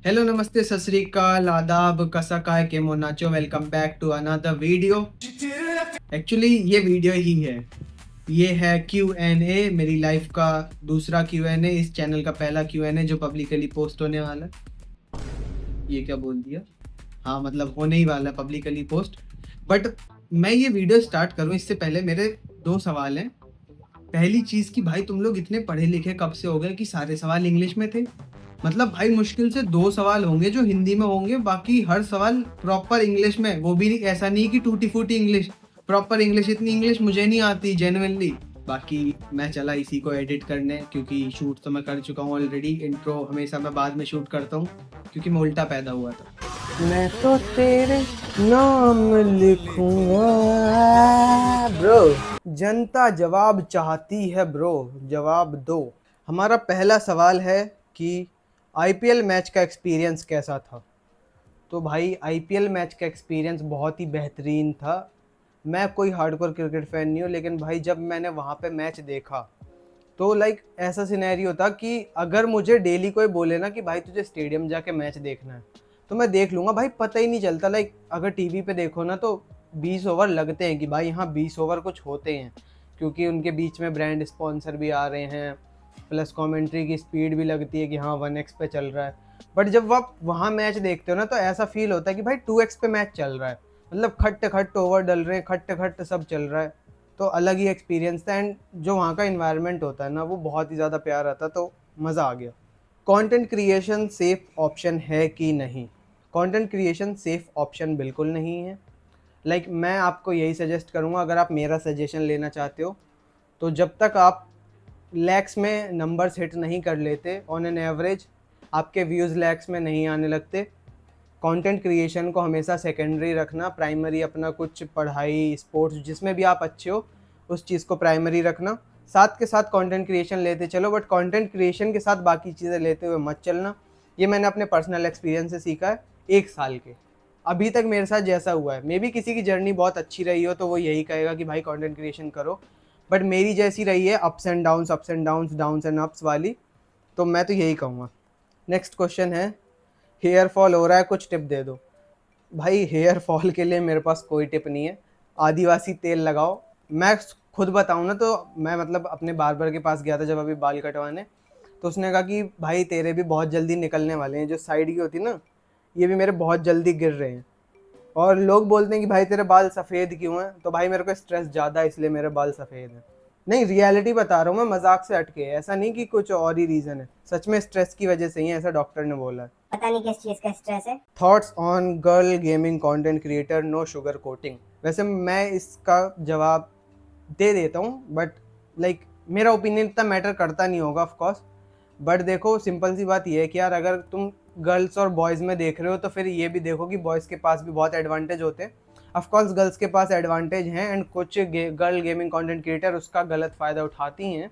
Hello, नमस्ते, सत श्री अकाल, आदाब, कसा काय के मोनाचो। Welcome back to another video. Actually ये वीडियो ही है। ये है Q&A, मेरी लाइफ का दूसरा Q&A, इस चैनल का पहला Q&A जो पब्लिकली पोस्ट होने वाला है। ये क्या बोल दिया? हाँ, मतलब होने ही वाला है पब्लिकली पोस्ट। बट मैं ये वीडियो स्टार्ट करूँ इससे पहले मेरे दो सवाल हैं। पहली चीज़ कि भाई तुम लोग इतने पढ़े लिखे कब से हो गए कि सारे सवाल इंग्लिश में थे? मतलब भाई मुश्किल से 2 सवाल होंगे जो हिंदी में होंगे, बाकी हर सवाल प्रॉपर इंग्लिश में, वो भी ऐसा नहीं कि टूटी-फूटी इंग्लिश, प्रॉपर इंग्लिश। इतनी इंग्लिश मुझे नहीं आती जेन्युइनली। बाकी मैं चला इसी को एडिट करने, क्योंकि शूट तो मैं कर चुका हूँ ऑलरेडी। इंट्रो हमेशा मैं बाद में शूट करता हूँ क्योंकि मैं उल्टा पैदा हुआ था। मैं तो तेरे नाम लिखूंगा ब्रो। जनता जवाब चाहती है ब्रो, जवाब दो। हमारा पहला सवाल है कि आईपीएल मैच का एक्सपीरियंस कैसा था? तो भाई आईपीएल मैच का एक्सपीरियंस बहुत ही बेहतरीन था। मैं कोई हार्डकोर क्रिकेट फ़ैन नहीं हूँ, लेकिन भाई जब मैंने वहाँ पे मैच देखा तो लाइक ऐसा सिनेरियो था कि अगर मुझे डेली कोई बोले ना कि भाई तुझे स्टेडियम जाके मैच देखना है तो मैं देख लूँगा भाई, पता ही नहीं चलता। लाइक अगर टीवी पे देखो ना तो 20 ओवर लगते हैं कि भाई हाँ 20 ओवर कुछ होते हैं, क्योंकि उनके बीच में ब्रांड स्पॉन्सर भी आ रहे हैं, प्लस कमेंट्री की स्पीड भी लगती है कि हाँ 1x पे चल रहा है। बट जब आप वहाँ मैच देखते हो ना तो ऐसा फील होता है कि भाई 2x पे मैच चल रहा है। मतलब खट्ट खट्ट ओवर डल रहे हैं, खट्ट खट्ट सब चल रहा है। तो अलग ही एक्सपीरियंस था। एंड जो वहाँ का इन्वायरमेंट होता है ना वो बहुत ही ज़्यादा प्यारा था, तो मज़ा आ गया। कंटेंट क्रिएशन सेफ ऑप्शन है कि नहीं? कंटेंट क्रिएशन सेफ ऑप्शन बिल्कुल नहीं है। मैं आपको यही सजेस्ट करूँगा, अगर आप मेरा सजेशन लेना चाहते हो तो जब तक आप लैक्स में नंबर्स हिट नहीं कर लेते ऑन एन एवरेज, आपके व्यूज़ लैक्स में नहीं आने लगते, कंटेंट क्रिएशन को हमेशा सेकेंडरी रखना। प्राइमरी अपना कुछ पढ़ाई, स्पोर्ट्स, जिसमें भी आप अच्छे हो उस चीज़ को प्राइमरी रखना। साथ के साथ कंटेंट क्रिएशन लेते चलो, बट कंटेंट क्रिएशन के साथ बाकी चीज़ें लेते हुए मत चलना। ये मैंने अपने पर्सनल एक्सपीरियंस से सीखा है 1 साल के। अभी तक मेरे साथ जैसा हुआ है, मे बी किसी की जर्नी बहुत अच्छी रही हो तो वो यही कहेगा कि भाई कंटेंट क्रिएशन करो, बट मेरी जैसी रही है ups and downs, ups and downs, downs and ups वाली, तो मैं तो यही कहूँगा। नेक्स्ट क्वेश्चन है, हेयर फॉल हो रहा है, कुछ टिप दे दो। भाई हेयर फॉल के लिए मेरे पास कोई टिप नहीं है। आदिवासी तेल लगाओ। मैं खुद बताऊँ ना तो मैं मतलब अपने बार्बर के पास गया था जब अभी बाल कटवाने, तो उसने कहा कि भाई तेरे भी बहुत जल्दी निकलने वाले हैं, जो साइड की होती ना ये भी मेरे बहुत जल्दी गिर रहे हैं। और लोग बोलते हैं कि भाई तेरे बाल सफ़ेद क्यों हैं, तो भाई मेरे को स्ट्रेस ज़्यादा है इसलिए मेरे बाल सफ़ेद हैं। नहीं, रियलिटी बता रहा हूँ मैं, मजाक से हटके, ऐसा नहीं कि कुछ और ही रीज़न है, सच में स्ट्रेस की वजह से ही है, ऐसा डॉक्टर ने बोला है। पता नहीं किस चीज का स्ट्रेस है। Thoughts on girl gaming content creator, no sugar coating. वैसे मैं इसका जवाब दे देता हूँ, बट लाइक मेरा ओपिनियन इतना मैटर करता नहीं होगा ऑफ कोर्स। बट देखो सिंपल सी बात ये है कि यार अगर तुम गर्ल्स और बॉयज़ में देख रहे हो तो फिर ये भी देखो कि बॉयज़ के पास भी बहुत एडवांटेज होते हैं। ऑफ कोर्स गर्ल्स के पास एडवांटेज हैं, एंड कुछ गर्ल गेमिंग कंटेंट क्रिएटर उसका गलत फ़ायदा उठाती हैं।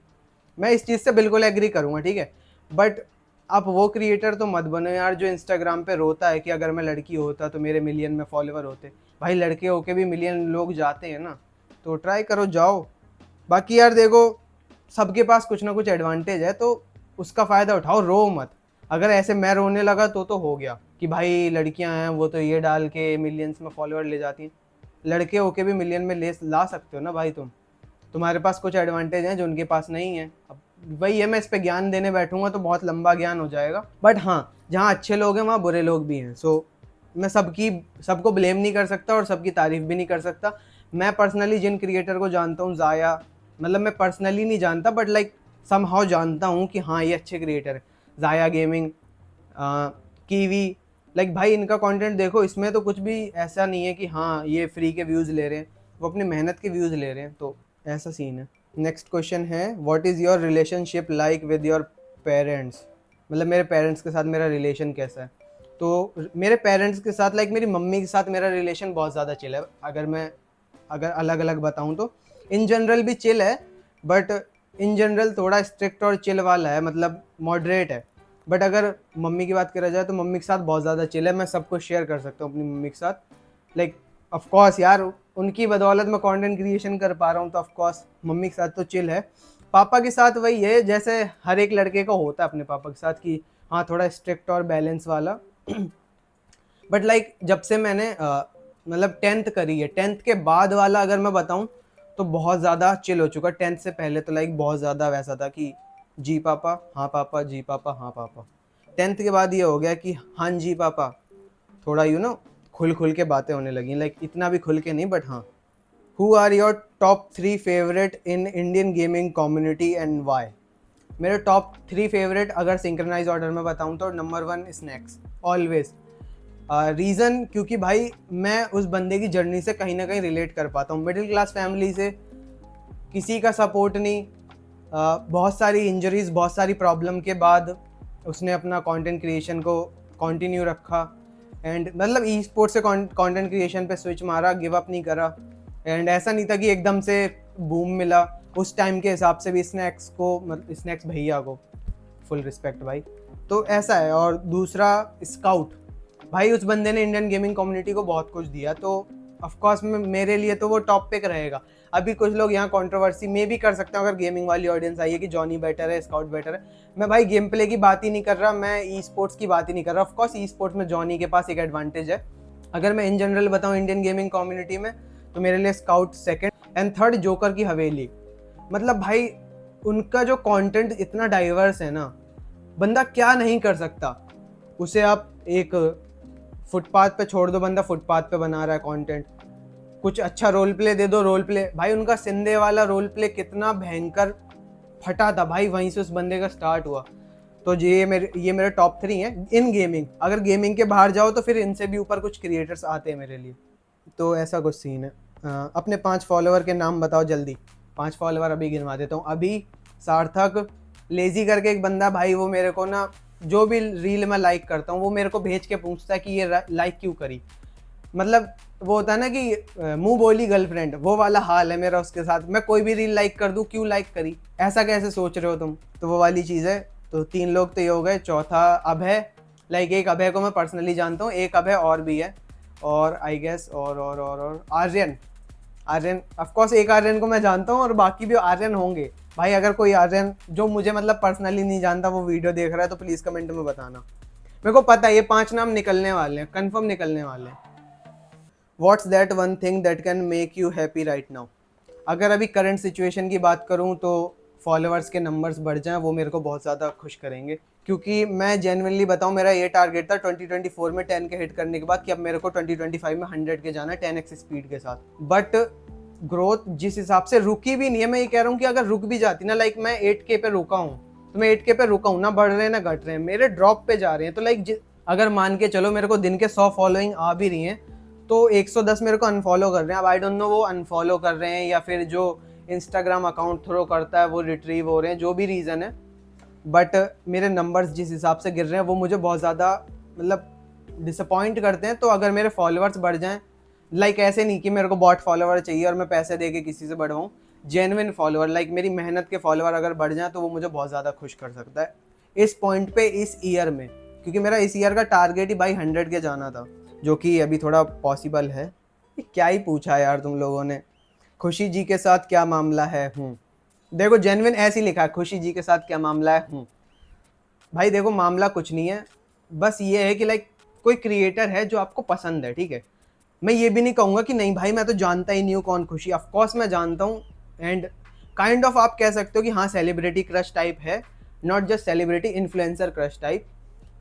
मैं इस चीज़ से बिल्कुल एग्री करूँगा, ठीक है। बट आप वो क्रिएटर तो मत बनो यार जो इंस्टाग्राम पे रोता है कि अगर मैं लड़की होता तो मेरे मिलियन में फॉलोवर होते। भाई लड़के होके भी मिलियन लोग जाते हैं ना, तो ट्राई करो, जाओ। बाकी यार देखो, सबके पास कुछ ना कुछ एडवांटेज है तो उसका फ़ायदा उठाओ, रो मत। अगर ऐसे मैं रोने लगा तो हो गया कि भाई लड़कियां हैं वो तो ये डाल के मिलियंस में फॉलोअर ले जाती हैं। लड़के होके भी मिलियन में ले ला सकते हो ना भाई तुम। तुम्हारे पास कुछ एडवांटेज हैं जो उनके पास नहीं है। अब वही है, मैं इस पे ज्ञान देने बैठूंगा तो बहुत लंबा ज्ञान हो जाएगा। बट हाँ, जहाँ अच्छे लोग हैं वहाँ बुरे लोग भी हैं। सो मैं सबको ब्लेम नहीं कर सकता और सबकी तारीफ भी नहीं कर सकता। मैं पर्सनली जिन क्रिएटर को जानता हूँ, ज़ाया, मतलब मैं पर्सनली नहीं जानता बट लाइक समहाउ जानता हूँ कि हाँ ये अच्छे क्रिएटर है। ज़ाया गेमिंग, कीवी, लाइक भाई इनका कंटेंट देखो, इसमें तो कुछ भी ऐसा नहीं है कि हाँ ये फ्री के व्यूज़ ले रहे हैं, वो अपनी मेहनत के व्यूज़ ले रहे हैं, तो ऐसा सीन है। नेक्स्ट क्वेश्चन है, what is your relationship like with your parents? मतलब मेरे पेरेंट्स के साथ मेरा रिलेशन कैसा है? तो मेरे पेरेंट्स के साथ लाइक मेरी मम्मी के साथ मेरा रिलेशन बहुत ज़्यादा चिल है। अगर अलग अलग बताऊँ तो इन जनरल भी चिल है, बट इन जनरल थोड़ा स्ट्रिक्ट और चिल वाला है, मतलब मॉडरेट है। बट अगर मम्मी की बात करा जाए तो मम्मी के साथ बहुत ज़्यादा चिल है, मैं सब कुछ शेयर कर सकता हूँ अपनी मम्मी के साथ। लाइक ऑफ कोर्स यार उनकी बदौलत मैं कंटेंट क्रिएशन कर पा रहा हूँ, तो ऑफ कोर्स मम्मी के साथ तो चिल है। पापा के साथ वही है जैसे हर एक लड़के का होता है अपने पापा के साथ, कि हाँ थोड़ा स्ट्रिक्ट और बैलेंस वाला। बट लाइक जब से मैंने मतलब 10th करी है, 10th के बाद वाला अगर मैं बताऊँ तो बहुत ज़्यादा चिल हो चुका। 10th से पहले तो लाइक बहुत ज़्यादा वैसा था कि जी पापा हाँ पापा, जी पापा हाँ पापा। 10th के बाद ये हो गया कि हाँ जी पापा, थोड़ा खुल खुल के बातें होने लगी, लाइक इतना भी खुल के नहीं बट हाँ। Who are your top 3 favourite in Indian gaming community and why? मेरे टॉप 3 फेवरेट अगर सिंक्रोनाइज ऑर्डर में बताऊं तो नंबर 1 स्नैक्स, ऑलवेज। रीज़न क्योंकि भाई मैं उस बंदे की जर्नी से कहीं ना कहीं रिलेट कर पाता हूँ। मिडिल क्लास फैमिली से, किसी का सपोर्ट नहीं, बहुत सारी इंजरीज, बहुत सारी प्रॉब्लम के बाद उसने अपना कंटेंट क्रिएशन को कंटिन्यू रखा एंड मतलब ई स्पोर्ट्स से कंटेंट क्रिएशन पे स्विच मारा, गिव अप नहीं करा। एंड ऐसा नहीं था कि एकदम से बूम मिला। उस टाइम के हिसाब से भी स्नैक्स को, मतलब स्नैक्स भैया को फुल रिस्पेक्ट भाई। तो ऐसा है। और दूसरा स्काउट, भाई उस बंदे ने इंडियन गेमिंग कम्युनिटी को बहुत कुछ दिया, तो ऑफकोर्स मेरे लिए तो वो टॉप पिक रहेगा। अभी कुछ लोग यहाँ कंट्रोवर्सी में भी कर सकते हैं अगर गेमिंग वाली ऑडियंस आई है कि जॉनी बेटर है, स्काउट बेटर है। मैं भाई गेम प्ले की बात ही नहीं कर रहा, मैं ई स्पोर्ट्स की बात ही नहीं कर रहा। ऑफकोर्स ई स्पोर्ट्स में जॉनी के पास एक एडवांटेज है। अगर मैं इन जनरल बताऊँ इंडियन गेमिंग कम्युनिटी में, तो मेरे लिए scout second and third joker की हवेली। मतलब भाई उनका जो कंटेंट इतना डाइवर्स है ना, बंदा क्या नहीं कर सकता। उसे आप एक फुटपाथ पे छोड़ दो, बंदा फुटपाथ पे बना रहा है कंटेंट। कुछ अच्छा रोल प्ले दे दो, रोल प्ले भाई उनका सिंधे वाला रोल प्ले कितना भयंकर फटा था भाई, वहीं से उस बंदे का स्टार्ट हुआ। तो ये मेरे टॉप 3 हैं इन गेमिंग। अगर गेमिंग के बाहर जाओ तो फिर इनसे भी ऊपर कुछ क्रिएटर्स आते हैं मेरे लिए। तो ऐसा कुछ सीन है। अपने 5 फॉलोवर के नाम बताओ जल्दी। 5 फॉलोवर अभी गिनवा देता हूँ। अभी, सार्थक, लेजी करके एक बंदा भाई, वो मेरे को ना जो भी रील में लाइक करता हूँ वो मेरे को भेज के पूछता है कि ये लाइक क्यों करी। मतलब वो होता है ना कि मुंह बोली गर्लफ्रेंड, वो वाला हाल है मेरा उसके साथ। मैं कोई भी रील लाइक कर दूं, क्यों लाइक करी, ऐसा कैसे सोच रहे हो तुम, तो वो वाली चीज़ है। तो 3 लोग तो ये हो गए। चौथा अभय, लाइक एक अभय को मैं पर्सनली जानता हूँ, एक अभय और भी है। और आई गेस और आर्यन। आर्यन ऑफकोर्स एक आर्यन को मैं जानता हूँ और बाकी भी आर्यन होंगे। भाई अगर कोई आर्यन जो मुझे मतलब पर्सनली नहीं जानता वो वीडियो देख रहा है तो प्लीज़ कमेंट में बताना। मेरे को पता है ये 5 नाम निकलने वाले हैं, कन्फर्म निकलने वाले हैं। What's that one thing that can make you happy right now? अगर अभी करंट सिचुएशन की बात करूँ तो फॉलोअर्स के नंबर्स बढ़ जाएं, वो मेरे को बहुत ज़्यादा खुश करेंगे। क्योंकि मैं जेन्युइनली बताऊँ, मेरा ये टारगेट था 2024 में 10 के हिट करने के बाद कि अब मेरे को 2025 में 100 के जाना है 10x स्पीड के साथ। बट ग्रोथ जिस हिसाब से रुकी भी नहीं है, मैं ये कह रहा हूँ कि अगर रुक भी जाती ना, लाइक मैं 8K पे रुका हूँ, तो मैं 8K पे रुका हूँ ना, बढ़ रहे हैं ना घट रहे हैं, मेरे ड्रॉप पे जा रहे हैं। तो लाइक अगर मान के चलो मेरे को दिन के 100 फॉलोइंग आ भी रही हैं तो 110 मेरे को अनफॉलो कर रहे हैं। अब आई डोंट नो वो अनफॉलो कर रहे हैं या फिर जो इंस्टाग्राम अकाउंट थ्रो करता है वो रिट्रीव हो रहे हैं, जो भी रीज़न है। बट मेरे नंबर्स जिस हिसाब से गिर रहे हैं वो मुझे बहुत ज़्यादा मतलब डिसअपॉइंट करते हैं। तो अगर मेरे फॉलोअर्स बढ़ जाएं, लाइक ऐसे नहीं कि मेरे को बॉट फॉलोअर चाहिए और मैं पैसे दे के किसी से बढ़वाऊँ, जेन्युइन फॉलोअर, लाइक मेरी मेहनत के फॉलोअर अगर बढ़ जाएं तो वो मुझे बहुत ज़्यादा खुश कर सकता है इस पॉइंट पे, इस ईयर में। क्योंकि मेरा इस ईयर का टारगेट ही भाई 100 के जाना था, जो कि अभी थोड़ा पॉसिबल है। क्या ही पूछा यार तुम लोगों ने। खुशी जी के साथ क्या मामला है? देखो जेन्युइन ऐसे ही लिखा है, खुशी जी के साथ क्या मामला है। भाई देखो मामला कुछ नहीं है, बस ये है कि लाइक कोई क्रिएटर है जो आपको पसंद है, ठीक है। मैं ये भी नहीं कहूँगा कि नहीं भाई मैं तो जानता ही नहीं हूँ कौन खुशी, ऑफकोर्स मैं जानता हूँ। एंड काइंड ऑफ आप कह सकते हो कि हाँ सेलिब्रिटी क्रश टाइप है, not just celebrity, influencer crush type.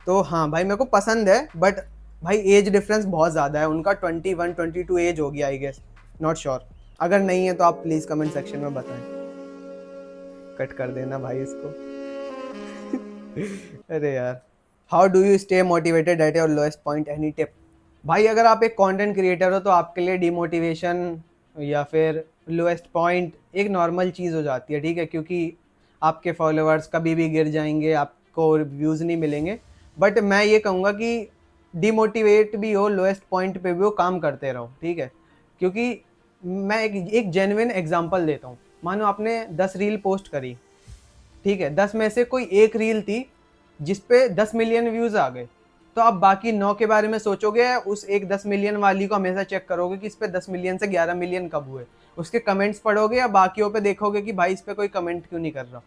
तो हाँ भाई मेरे को पसंद है, बट भाई एज डिफरेंस बहुत ज़्यादा है, उनका 21 22 एज हो गया आई गेस, नॉट श्योर। अगर नहीं है तो आप प्लीज़ कमेंट सेक्शन में बताएं। कट कर देना भाई इसको। अरे यार, how do you stay motivated at your lowest point, any tip? भाई अगर आप एक कंटेंट क्रिएटर हो तो आपके लिए डिमोटिवेशन या फिर लोएस्ट पॉइंट एक नॉर्मल चीज़ हो जाती है, ठीक है। क्योंकि आपके फॉलोअर्स कभी भी गिर जाएंगे, आपको व्यूज़ नहीं मिलेंगे। बट मैं ये कहूँगा कि डिमोटिवेट भी हो, लोएस्ट पॉइंट पे भी हो, काम करते रहो, ठीक है। क्योंकि मैं एक जेन्युइन एग्जांपल देता हूँ। मानो आपने 10 रील पोस्ट करी, ठीक है, 10 में से कोई एक रील थी जिस पे 10 मिलियन व्यूज़ आ गए, तो आप बाकी 9 के बारे में सोचोगे, उस एक 10 मिलियन वाली को हमेशा चेक करोगे कि इस पे 10 मिलियन से 11 मिलियन कब हुए, उसके कमेंट्स पढ़ोगे या बाकियों पे देखोगे कि भाई इस पे कोई कमेंट क्यों नहीं कर रहा।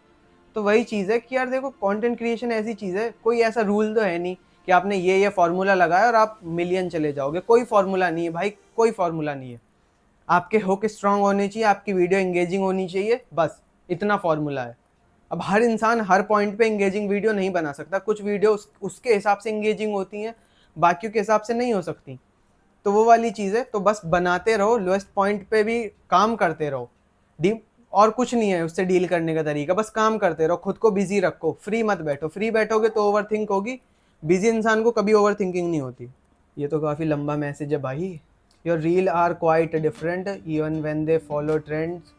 तो वही चीज़ है कि यार देखो, कंटेंट क्रिएशन ऐसी चीज़ है, कोई ऐसा रूल तो है नहीं कि आपने ये फार्मूला लगाया और आप मिलियन चले जाओगे। कोई फार्मूला नहीं है भाई, कोई फार्मूला नहीं है। आपके हुक स्ट्रांग होने चाहिए, आपकी वीडियो एंगेजिंग होनी चाहिए, बस इतना फार्मूला है। अब हर इंसान हर पॉइंट पे एंगेजिंग वीडियो नहीं बना सकता। कुछ वीडियो उसके हिसाब से एंगेजिंग होती हैं, बाकियों के हिसाब से नहीं हो सकती। तो वो वाली चीज़ है। तो बस बनाते रहो, लोएस्ट पॉइंट पे भी काम करते रहो। और कुछ नहीं है उससे डील करने का तरीका, बस काम करते रहो, खुद को बिजी रखो, फ्री मत बैठो। फ्री बैठोगे तो ओवर थिंक होगी, बिजी इंसान को कभी ओवर थिंकिंग नहीं होती। ये तो काफ़ी लंबा मैसेज है भाई। Your reel are quite different even when they follow trends,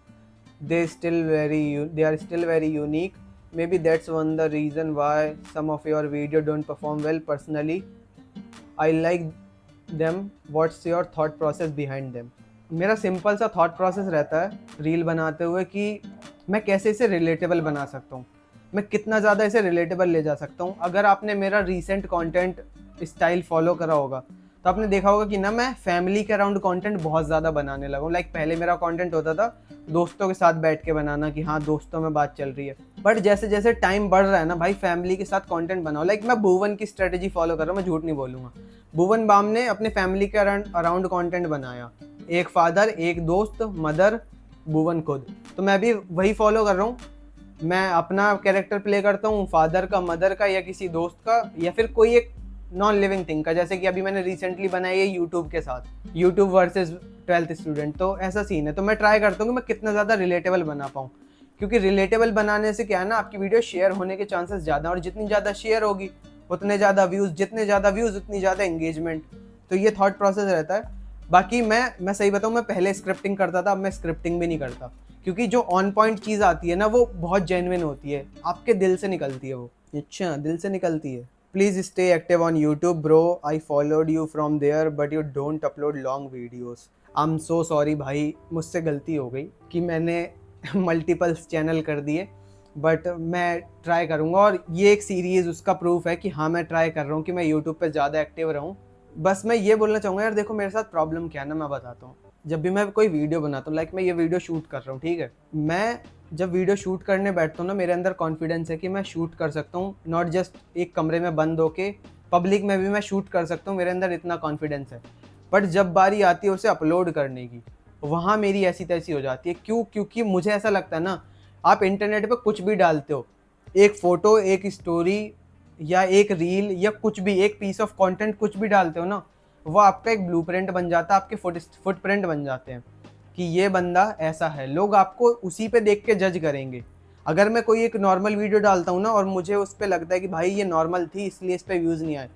they are still very unique. Maybe that's one the reason why some of your video don't perform well. Personally, I like them. What's your thought process behind them? मेरा simple सा thought process रहता है reel बनाते हुए कि मैं कैसे इसे रिलेटेबल बना सकता हूँ, मैं कितना ज़्यादा इसे रिलेटेबल ले जा सकता हूँ। अगर आपने मेरा रीसेंट कंटेंट स्टाइल फॉलो करा होगा तो आपने देखा होगा कि ना मैं फैमिली के अराउंड कंटेंट बहुत ज़्यादा बनाने लगा हूँ। लाइक पहले मेरा कंटेंट होता था दोस्तों के साथ बैठ के बनाना कि हाँ दोस्तों में बात चल रही है, बट जैसे जैसे टाइम बढ़ रहा है ना भाई, फैमिली के साथ कंटेंट बनाओ। लाइक मैं भुवन की स्ट्रेटेजी फॉलो कर रहा हूँ, मैं झूठ नहीं बोलूँगा। भुवन बाम ने अपने फैमिली के अराउंड कंटेंट बनाया, एक फादर, एक दोस्त, मदर, भुवन खुद। तो मैं भी वही फॉलो कर रहा हूँ। मैं अपना कैरेक्टर प्ले करता हूँ, फादर का, मदर का, या किसी दोस्त का, या फिर कोई एक नॉन लिविंग थिंग का। जैसे कि अभी मैंने रिसेंटली बनाई है यूट्यूब के साथ, यूट्यूब वर्सेस 12th स्टूडेंट। तो ऐसा सीन है। तो मैं ट्राई करता हूँ कि मैं कितना ज़्यादा रिलेटेबल बना पाऊँ, क्योंकि रिलेटेबल बनाने से क्या है ना, आपकी वीडियो शेयर होने के चांसेस ज़्यादा, और जितनी ज़्यादा शेयर होगी उतने ज़्यादा व्यूज़, जितने ज़्यादा व्यूज़ उतनी ज़्यादा एंगेजमेंट। तो ये थॉट प्रोसेस रहता है। बाकी मैं सही बताऊँ, मैं पहले स्क्रिप्टिंग करता था, अब मैं स्क्रिप्टिंग भी नहीं करता, क्योंकि जो ऑन पॉइंट चीज़ आती है ना वो बहुत जेन्युइन होती है, आपके दिल से निकलती है वो। अच्छा, दिल से निकलती है। Please stay active on YouTube bro, I followed you from there but you don't upload long videos. I am so sorry भाई, मुझसे गलती हो गई कि मैंने मल्टीपल्स चैनल कर दिए, बट मैं ट्राई करूँगा। और ये एक सीरीज़ उसका प्रूफ है कि हाँ मैं ट्राई कर रहा हूँ कि मैं यूट्यूब पे ज़्यादा एक्टिव रहूँ। बस मैं ये बोलना चाहूँगा यार, देखो मेरे साथ प्रॉब्लम क्या है ना, मैं बताता हूँ। जब भी मैं कोई वीडियो बनाता हूँ, लाइक मैं ये वीडियो शूट कर रहा हूँ, ठीक है, मैं जब वीडियो शूट करने बैठता हूँ ना, मेरे अंदर कॉन्फिडेंस है कि मैं शूट कर सकता हूँ, नॉट जस्ट एक कमरे में बंद होके, पब्लिक में भी मैं शूट कर सकता हूँ, मेरे अंदर इतना कॉन्फिडेंस है। बट जब बारी आती है उसे अपलोड करने की, वहाँ मेरी ऐसी तैसी हो जाती है। क्यों? क्योंकि मुझे ऐसा लगता है ना, आप इंटरनेट पे कुछ भी डालते हो, एक फ़ोटो, एक स्टोरी, या एक रील, या कुछ भी, एक पीस ऑफ कंटेंट कुछ भी डालते हो ना, वो आपका एक ब्लूप्रिंट बन जाता है, आपके फुटप्रिंट बन जाते हैं कि ये बंदा ऐसा है। लोग आपको उसी पे देख के जज करेंगे। अगर मैं कोई एक नॉर्मल वीडियो डालता हूँ ना और मुझे उस पर लगता है कि भाई ये नॉर्मल थी इसलिए इस पर व्यूज़ नहीं आए,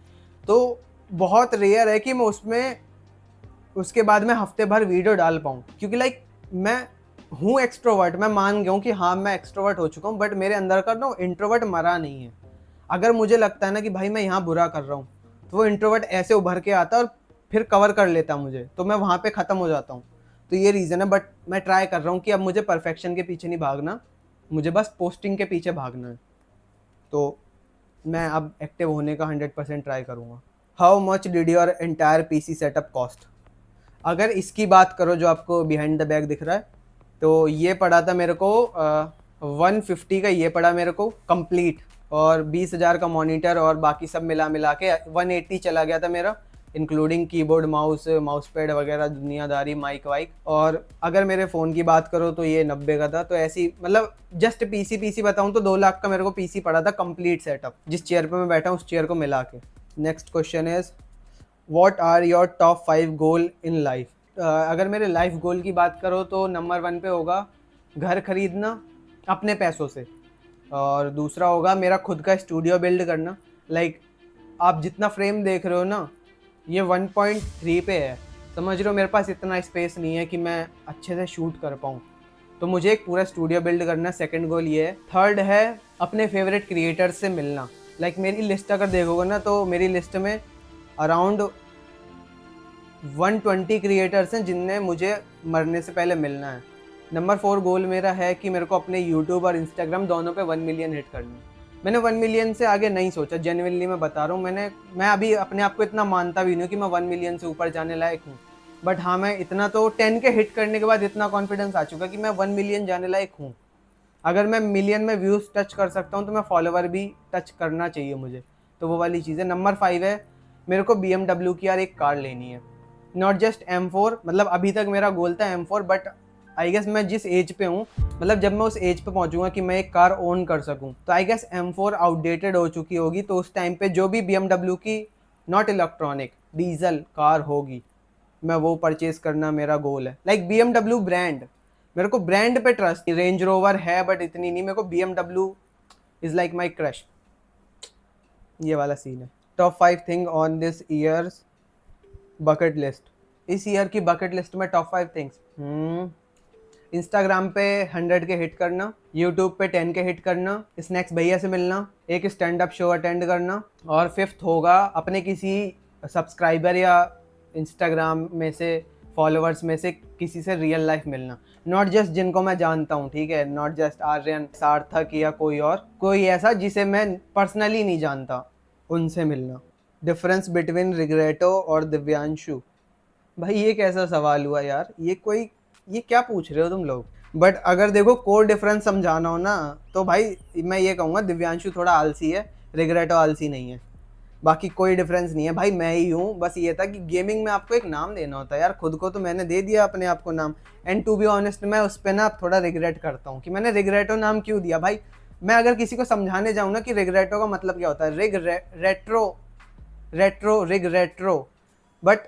तो बहुत रेयर है कि मैं उसमें उसके बाद में हफ्ते भर वीडियो डाल पाऊँ। क्योंकि लाइक मैं हूँ एक्सट्रोवर्ट, मैं मान गया हूँ कि हाँ मैं एक्सट्रोवर्ट हो चुका हूँ, बट मेरे अंदर का ना इंट्रोवर्ट मरा नहीं है। अगर मुझे लगता है ना कि भाई मैं यहाँ बुरा कर रहा हूँ, तो वो इंट्रोवर्ट ऐसे उभर के आता और फिर कवर कर लेता मुझे, तो मैं वहाँ पे ख़त्म हो जाता हूँ। तो ये रीज़न है। बट मैं ट्राई कर रहा हूँ कि अब मुझे परफेक्शन के पीछे नहीं भागना, मुझे बस पोस्टिंग के पीछे भागना है। तो मैं अब एक्टिव होने का 100% ट्राई करूँगा। How much did your entire PC setup cost? अगर इसकी बात करो जो आपको बिहाइंड द बैग दिख रहा है, तो ये पड़ा था मेरे को 150 का, ये पड़ा मेरे को कंप्लीट, और 20,000 का मॉनिटर, और बाकी सब मिला मिला के 180 चला गया था मेरा, इंक्लूडिंग कीबोर्ड, माउस पैड वगैरह दुनियादारी, माइक वाइक। और अगर मेरे फ़ोन की बात करो तो ये 90 का था। तो ऐसी मतलब जस्ट पीसी बताऊँ तो 2 लाख का मेरे को पीसी पड़ा था कंप्लीट सेटअप, जिस चेयर पे मैं बैठा हूँ उस चेयर को मिला के। Next question is what are your top 5 goal in life? अगर मेरे लाइफ गोल की बात करो तो नंबर 1 पे होगा घर खरीदना अपने पैसों से, और दूसरा होगा मेरा खुद का स्टूडियो बिल्ड करना। लाइक आप जितना फ्रेम देख रहे हो ना, ये 1.3 पे है, समझ रहे हो, मेरे पास इतना स्पेस नहीं है कि मैं अच्छे से शूट कर पाऊँ, तो मुझे एक पूरा स्टूडियो बिल्ड करना। सेकंड गोल ये है। थर्ड है अपने फेवरेट क्रिएटर्स से मिलना। लाइक मेरी लिस्ट अगर देखोगे ना, तो मेरी लिस्ट में अराउंड 120 क्रिएटर्स हैं जिनने मुझे मरने से पहले मिलना है। नंबर 4 गोल मेरा है कि मेरे को अपने यूट्यूब और इंस्टाग्राम दोनों पे 1 मिलियन हिट करना है। मैंने 1 मिलियन से आगे नहीं सोचा, जेन्युइनली मैं बता रहा हूँ। मैं अभी अपने आप को इतना मानता भी नहीं हूँ कि मैं 1 मिलियन से ऊपर जाने लायक हूँ, बट हाँ मैं इतना तो 10 के हिट करने के बाद इतना कॉन्फिडेंस आ चुका कि मैं 1 मिलियन जाने लायक हूँ। अगर मैं मिलियन में व्यूज़ टच कर सकता हूँ तो मैं फॉलोवर भी टच करना चाहिए मुझे, तो वो वाली चीज़ है। नंबर 5 है, मेरे को BMW की यार एक कार लेनी है, नॉट जस्ट M4। मतलब अभी तक मेरा गोल था M4, बट आई गेस मैं जिस एज पे हूँ, मतलब जब मैं उस एज पे पहुँचूंगा कि मैं एक कार ओन कर सकूँ, तो आई गेस M4 आउटडेटेड हो चुकी होगी। तो उस टाइम पे जो भी BMW की नॉट इलेक्ट्रॉनिक डीजल कार होगी, मैं वो परचेज करना मेरा गोल है। लाइक BMW ब्रांड, मेरे को ब्रांड पे ट्रस्ट। रेंज रोवर है बट इतनी नहीं, मेरे को BMW is like my crush. ये वाला सीन है। Top 5 thing on this years bucket list. इस ईयर की बकेट लिस्ट में टॉप 5 थिंग्स, इंस्टाग्राम पे 100 के हिट करना, यूट्यूब पे 10 के हिट करना, स्नैक्स भैया से मिलना, एक स्टैंड अप शो अटेंड करना, और 5th होगा अपने किसी सब्सक्राइबर या इंस्टाग्राम में से फॉलोअर्स में से किसी से रियल लाइफ मिलना। नॉट जस्ट जिनको मैं जानता हूँ, ठीक है, नॉट जस्ट आर्यन, सार्थक या कोई और, कोई ऐसा जिसे मैं पर्सनली नहीं जानता, उनसे मिलना। डिफरेंस बिटवीन रिग्रेटो और दिव्यांशु। भाई ये कैसा सवाल हुआ यार, ये क्या पूछ रहे हो तुम लोग। बट अगर देखो कोर डिफरेंस समझाना हो ना, तो भाई मैं ये कहूँगा दिव्यांशु थोड़ा आलसी है, रिग्रेटो आलसी नहीं है। बाकी कोई डिफरेंस नहीं है भाई, मैं ही हूँ। बस ये था कि गेमिंग में आपको एक नाम देना होता है यार, खुद को तो मैंने दे दिया अपने आप को नाम। एंड टू बी ऑनेस्ट, मैं उस पर ना थोड़ा रिग्रेट करता हूँ कि मैंने रिग्रेटो नाम क्यों दिया भाई। मैं अगर किसी को समझाने जाऊँ ना कि रिग्रेटो का मतलब क्या होता है, रिग रेट्रो, बट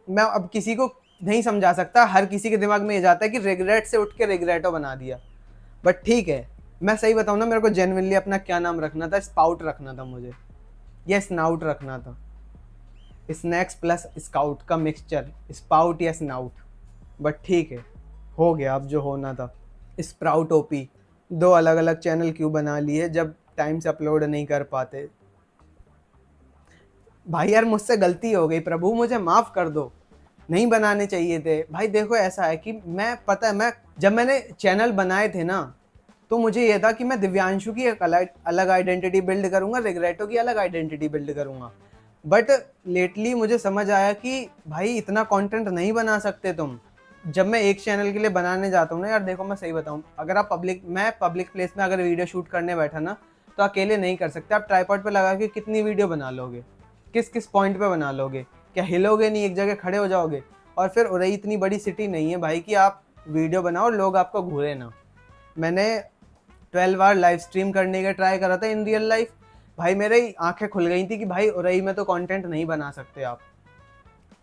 मैं अब किसी को नहीं समझा सकता। हर किसी के दिमाग में ये जाता है कि रिग्रेट से उठ के रिग्रेटो बना दिया। बट ठीक है, मैं सही बताऊँ ना, मेरे को जेन्युइनली अपना क्या नाम रखना था, स्पाउट रखना था मुझे, या स्नाउट रखना था। स्नैक्स प्लस स्काउट का मिक्सचर, स्पाउट या स्नाउट। बट ठीक है, हो गया अब जो होना था। स्प्राउट ओपी, 2 अलग अलग चैनल क्यों बना लिए जब टाइम से अपलोड नहीं कर पाते। भाई यार मुझसे गलती हो गई प्रभु, मुझे माफ़ कर दो, नहीं बनाने चाहिए थे। भाई देखो ऐसा है कि मैं जब मैंने चैनल बनाए थे ना, तो मुझे ये था कि मैं दिव्यांशु की एक अलग आइडेंटिटी बिल्ड करूंगा, रिग्रेटो की अलग आइडेंटिटी बिल्ड करूंगा। बट लेटली मुझे समझ आया कि भाई इतना कंटेंट नहीं बना सकते तुम। जब मैं एक चैनल के लिए बनाने जाता हूँ ना यार, देखो मैं सही बताऊँ, अगर आप मैं पब्लिक प्लेस में अगर वीडियो शूट करने बैठा ना, तो अकेले नहीं कर सकते। आप ट्राईपॉड पे लगा के कितनी वीडियो बना लोगे, किस किस पॉइंट पे बना लोगे, क्या हिलोगे नहीं, एक जगह खड़े हो जाओगे। और फिर उरई इतनी बड़ी सिटी नहीं है भाई कि आप वीडियो बनाओ लोग आपको घूरे ना। मैंने 12 बार लाइव स्ट्रीम करने का ट्राई करा था इन रियल लाइफ, भाई मेरी आंखें खुल गई थी कि भाई उरई में तो कंटेंट नहीं बना सकते आप,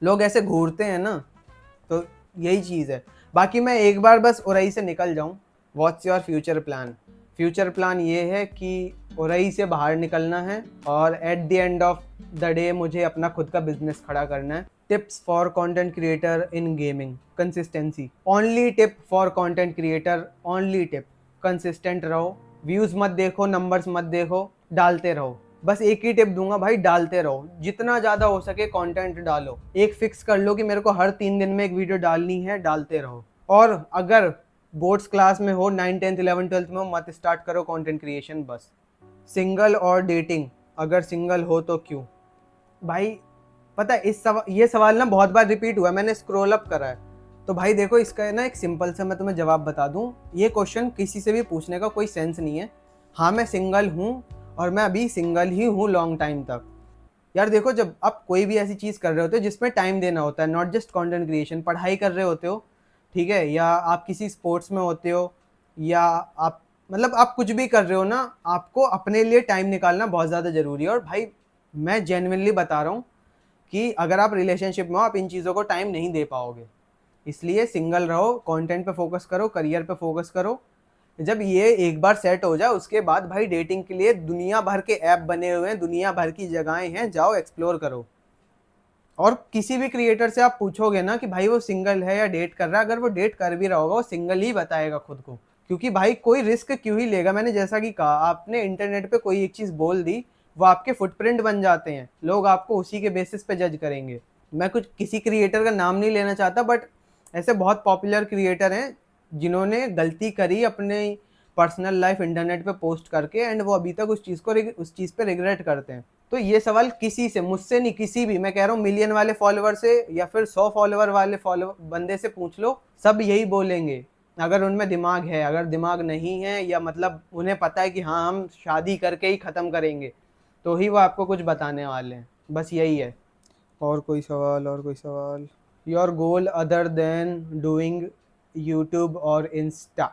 लोग ऐसे घूरते हैं ना। तो यही चीज़ है। बाकी मैं एक बार बस उरई से निकल जाऊँ, what's your future plan. Future plan ये है कि उरई से बाहर निकलना है, और at the end of the day मुझे अपना खुद का बिजनेस खड़ा करना है। Tips for content creator in gaming, consistency. Only tip for content creator, only tip, consistent रहो। व्यूज़ मत देखो, नंबर्स मत देखो, डालते रहो। बस एक ही टिप दूंगा भाई, डालते रहो, जितना ज़्यादा हो सके कंटेंट डालो। एक फिक्स कर लो कि मेरे को हर 3 दिन में एक वीडियो डालनी है, डालते रहो। और अगर बोर्ड्स क्लास में हो, 9, 10, 11, 12 में हो, मत स्टार्ट करो कंटेंट क्रिएशन बस। सिंगल और डेटिंग, अगर सिंगल हो तो क्यों। भाई पता है ये सवाल ना बहुत बार रिपीट हुआ है, मैंने स्क्रॉल अप करा है। तो भाई देखो इसका ना एक सिंपल सा मैं तुम्हें जवाब बता दूं, ये क्वेश्चन किसी से भी पूछने का कोई सेंस नहीं है। हाँ मैं सिंगल हूँ, और मैं अभी सिंगल ही हूँ लॉन्ग टाइम तक। यार देखो, जब आप कोई भी ऐसी चीज़ कर रहे होते हो जिसमें टाइम देना होता है, नॉट जस्ट कंटेंट क्रिएशन, पढ़ाई कर रहे होते हो, ठीक है, या आप किसी स्पोर्ट्स में होते हो, या आप मतलब आप कुछ भी कर रहे हो ना, आपको अपने लिए टाइम निकालना बहुत ज़्यादा ज़रूरी है। और भाई मैं जेन्युइनली बता रहा हूँ कि अगर आप रिलेशनशिप में हो, आप इन चीज़ों को टाइम नहीं दे पाओगे। इसलिए सिंगल रहो, कंटेंट पे फोकस करो, करियर पे फोकस करो। जब ये एक बार सेट हो जाए, उसके बाद भाई डेटिंग के लिए दुनिया भर के ऐप बने हुए हैं, दुनिया भर की जगहें हैं, जाओ एक्सप्लोर करो। और किसी भी क्रिएटर से आप पूछोगे ना कि भाई वो सिंगल है या डेट कर रहा है, अगर वो डेट कर भी रहा होगा, वो सिंगल ही बताएगा खुद को। क्योंकि भाई कोई रिस्क क्यों ही लेगा। मैंने जैसा कि कहा, आपने इंटरनेट पे कोई एक चीज़ बोल दी, वो आपके फुटप्रिंट बन जाते हैं, लोग आपको उसी के बेसिस पे जज करेंगे। मैं कुछ किसी क्रिएटर का नाम नहीं लेना चाहता, बट ऐसे बहुत पॉपुलर क्रिएटर हैं जिन्होंने गलती करी अपने पर्सनल लाइफ इंटरनेट पे पोस्ट करके, एंड वो अभी तक उस चीज़ पे रिग्रेट करते हैं। तो ये सवाल किसी से, मुझसे नहीं, किसी भी, मैं कह रहा हूँ मिलियन वाले फॉलोअर से या फिर 100 फॉलोअर वाले बंदे से पूछ लो, सब यही बोलेंगे अगर उनमें दिमाग है, अगर दिमाग नहीं है या मतलब उन्हें पता है कि हाँ हम शादी करके ही ख़त्म करेंगे, तो ही वो आपको कुछ बताने वाले हैं, बस यही है। और कोई सवाल, और कोई सवाल? Your goal other than doing YouTube और इंस्टा?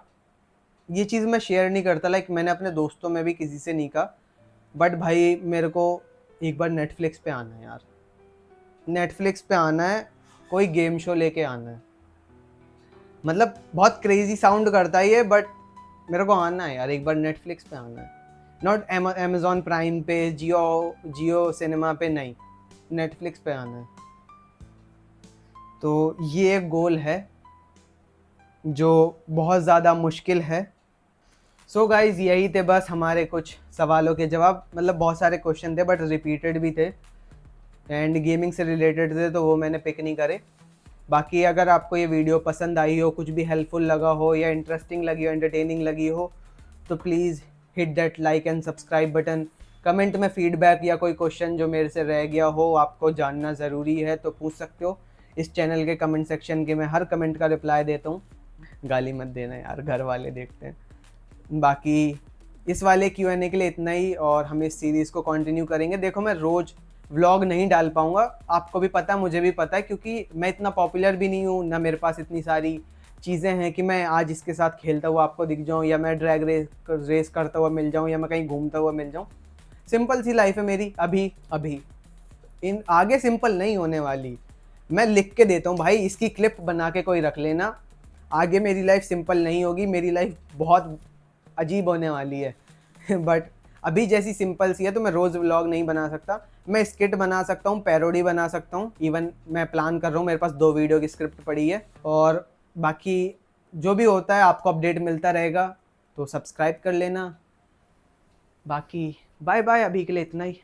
ये चीज़ मैं शेयर नहीं करता, लाइक मैंने अपने दोस्तों में भी किसी से नहीं कहा, बट भाई मेरे को एक बार नेटफ्लिक्स पे आना है यार, नेटफ्लिक्स पे आना है, कोई गेम शो लेके आना है। मतलब बहुत क्रेजी साउंड करता है ये, बट मेरे को आना है यार, एक बार नेटफ्लिक्स पे आना है। नॉट अमेजोन प्राइम पे, जियो सिनेमा पे नहीं, नेटफ्लिक्स पे आना है। तो ये एक गोल है जो बहुत ज़्यादा मुश्किल है। सो गाइज यही थे बस हमारे कुछ सवालों के जवाब, मतलब बहुत सारे क्वेश्चन थे बट रिपीटेड भी थे एंड गेमिंग से रिलेटेड थे, तो वो मैंने पिक नहीं करे। बाकी अगर आपको ये वीडियो पसंद आई हो, कुछ भी हेल्पफुल लगा हो या इंटरेस्टिंग लगी हो, एंटरटेनिंग लगी हो, तो please hit that like and subscribe button. Comment में फीडबैक या कोई क्वेश्चन जो मेरे से रह गया हो, आपको जानना ज़रूरी है, तो पूछ सकते हो इस चैनल के कमेंट सेक्शन के। मैं हर कमेंट का रिप्लाई देता हूँ, गाली मत देना यार, घर वाले देखते हैं। बाकी इस वाले Q&A के लिए इतना ही, और हम इस सीरीज़ को कंटिन्यू करेंगे। देखो मैं रोज़ व्लॉग नहीं डाल पाऊँगा, आपको भी पता है, मुझे भी पता है, क्योंकि मैं इतना पॉपुलर भी नहीं हूँ, ना मेरे पास इतनी सारी चीज़ें हैं कि मैं आज इसके साथ खेलता हुआ आपको दिख जाऊँ, या मैं ड्रैग रेस करता हुआ मिल जाऊँ, या मैं कहीं घूमता हुआ मिल जाऊँ। सिंपल सी लाइफ है मेरी अभी अभी, इन आगे सिंपल नहीं होने वाली। मैं लिख के देता हूँ भाई, इसकी क्लिप बना के कोई रख लेना, आगे मेरी लाइफ सिंपल नहीं होगी, मेरी लाइफ बहुत अजीब होने वाली है। बट अभी जैसी सिंपल सी है, तो मैं रोज़ व्लॉग नहीं बना सकता। मैं स्किट बना सकता हूँ, पैरोडी बना सकता हूँ, इवन मैं प्लान कर रहा हूँ, मेरे पास 2 वीडियो की स्क्रिप्ट पड़ी है। और बाकी जो भी होता है आपको अपडेट मिलता रहेगा, तो सब्सक्राइब कर लेना। बाकी बाय बाय, अभी के लिए इतना ही।